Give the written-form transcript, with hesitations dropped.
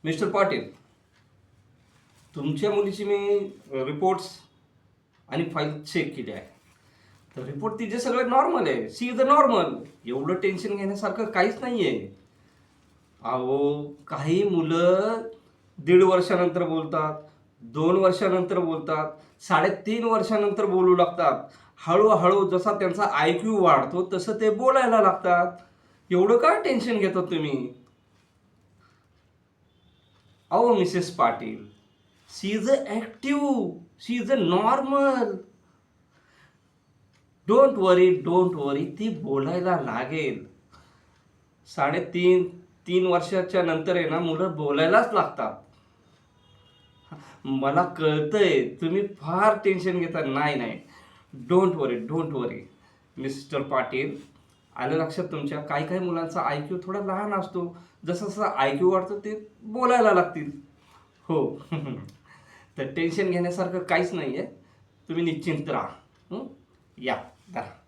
Mister Patil, तुमच्या मुलीची मी रिपोर्ट्स आणि फाईल चेक केली आहे. तर रिपोर्ट तिचे सगळे नॉर्मल आहे. She is a normal. एवढं टेन्शन घेण्यासारखं काहीच नाही आहे. अहो, काही मुलं 1.5 वर्षानंतर बोलतात, 2 वर्षानंतर बोलतात, 3.5 वर्षानंतर बोलू लागतात. हळूहळू जसा त्यांचा IQ वाढतो तसं ते बोलायला लागतात. एवढं काय टेन्शन घेतात तुम्ही? अहो Mrs Patil, she is a active, she is a normal. Don't worry, ती बोलायला लागेल. 3.5 वर्षाच्या नंतर आहे ना, मुलं बोलायलाच लागतात. मला कळतंय तुम्ही फार टेन्शन घेता. नाही नाही, डोंट वरी मिस्टर पाटील. आलं लक्षात तुमच्या? काही काही मुलांचा IQ थोडा लहान असतो. जसं जसं IQ वाढतो ते बोलायला लागतील. हो. तर टेन्शन घेण्यासारखं काहीच नाही आहे. तुम्ही निश्चिंत राहा. या, धरा.